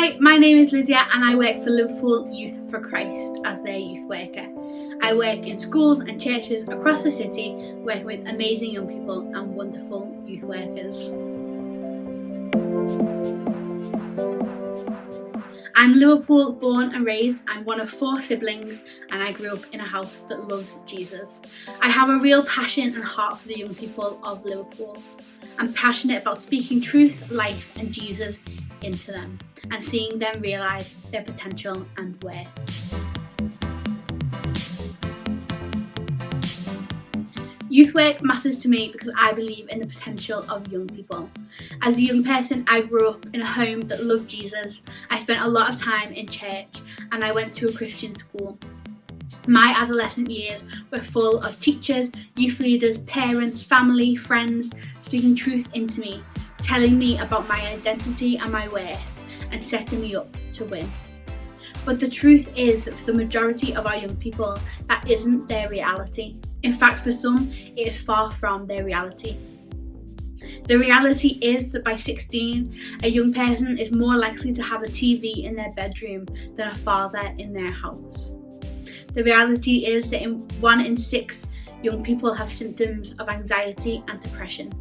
Hi, my name is Lydia and I work for Liverpool Youth for Christ as their youth worker. I work in schools and churches across the city, working with amazing young people and wonderful youth workers. I'm Liverpool born and raised. I'm one of 4 siblings and I grew up in a house that loves Jesus. I have a real passion and heart for the young people of Liverpool. I'm passionate about speaking truth, life and Jesus into them and seeing them realise their potential and worth. Youth work matters to me because I believe in the potential of young people. As a young person, I grew up in a home that loved Jesus. I spent a lot of time in church and I went to a Christian school. My adolescent years were full of teachers, youth leaders, parents, family, friends speaking truth into me, telling me about my identity and my worth and setting me up to win. But the truth is that for the majority of our young people, that isn't their reality. In fact, for some, it is far from their reality. The reality is that by 16, a young person is more likely to have a TV in their bedroom than a father in their house. The reality is that 1 in 6 young people have symptoms of anxiety and depression.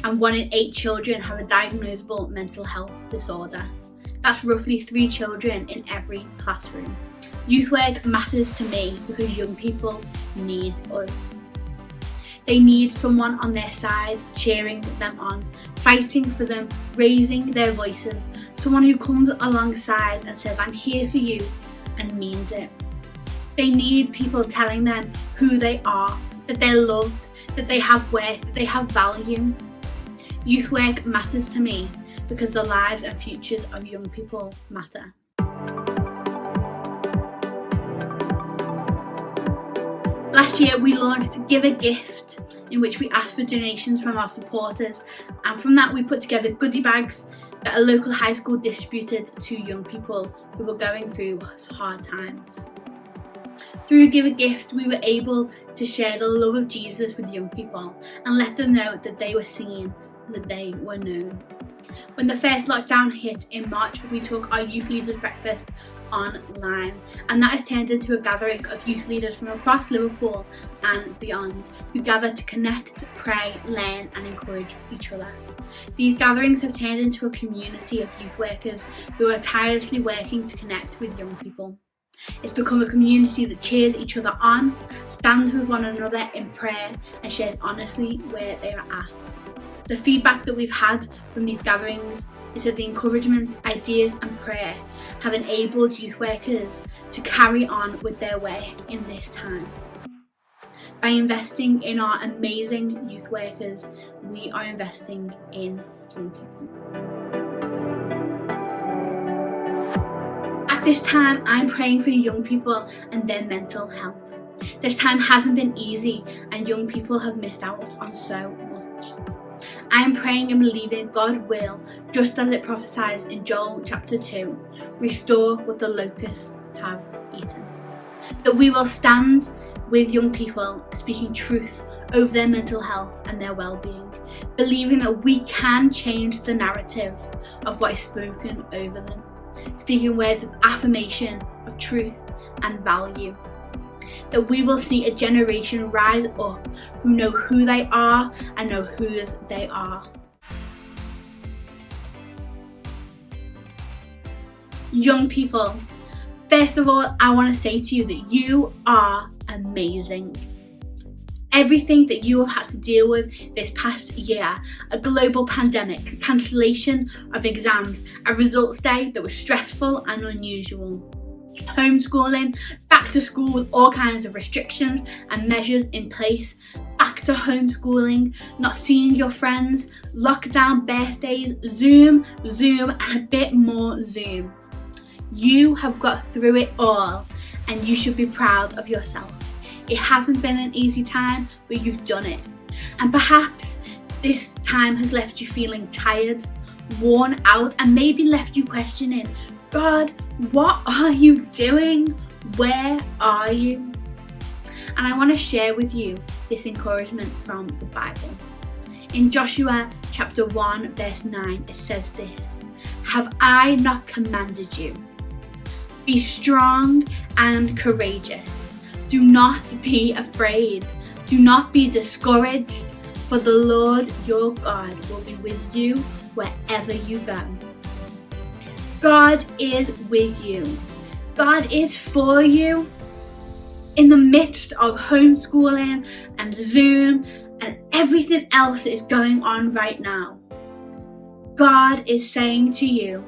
And 1 in 8 children have a diagnosable mental health disorder. That's roughly 3 children in every classroom. Youth work matters to me because young people need us. They need someone on their side, cheering them on, fighting for them, raising their voices, someone who comes alongside and says, "I'm here for you," and means it. They need people telling them who they are, that they're loved, that they have worth, that they have value. Youth work matters to me because the lives and futures of young people matter. Last year we launched Give a Gift, in which we asked for donations from our supporters, and from that we put together goodie bags that a local high school distributed to young people who were going through hard times. Through Give a Gift we were able to share the love of Jesus with young people and let them know that they were seen and that they were known. When the first lockdown hit in March, we took our youth leaders breakfast online, and that has turned into a gathering of youth leaders from across Liverpool and beyond who gather to connect, pray, learn and encourage each other. These gatherings have turned into a community of youth workers who are tirelessly working to connect with young people. It's become a community that cheers each other on, stands with one another in prayer and shares honestly where they are at. The feedback that we've had from these gatherings is that the encouragement, ideas and prayer have enabled youth workers to carry on with their work in this time. By investing in our amazing youth workers, we are investing in young people. At this time, I'm praying for young people and their mental health. This time hasn't been easy and young people have missed out on so much. I am praying and believing God will, just as it prophesies in Joel chapter 2, restore what the locusts have eaten. That we will stand with young people speaking truth over their mental health and their well-being, believing that we can change the narrative of what is spoken over them, speaking words of affirmation, of truth and value. That we will see a generation rise up who know who they are and know whose they are. Young people, first of all, I want to say to you that you are amazing. Everything that you have had to deal with this past year, a global pandemic, cancellation of exams, a results day that was stressful and unusual, homeschooling, back to school with all kinds of restrictions and measures in place, back to homeschooling, not seeing your friends, lockdown, birthdays, Zoom, and a bit more Zoom. You have got through it all and you should be proud of yourself. It hasn't been an easy time, but you've done it. And perhaps this time has left you feeling tired, worn out, and maybe left you questioning, God, what are you doing? Where are you? And I want to share with you this encouragement from the Bible. In Joshua chapter 1 verse 9 it says this: Have I not commanded you? Be strong and courageous. Do not be afraid. Do not be discouraged, for the Lord your God will be with you wherever you go. God is with you. God is for you. In the midst of homeschooling and Zoom and everything else that is going on right now, God is saying to you,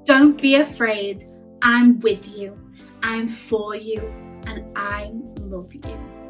don't be afraid. I'm with you. I'm for you. And I love you.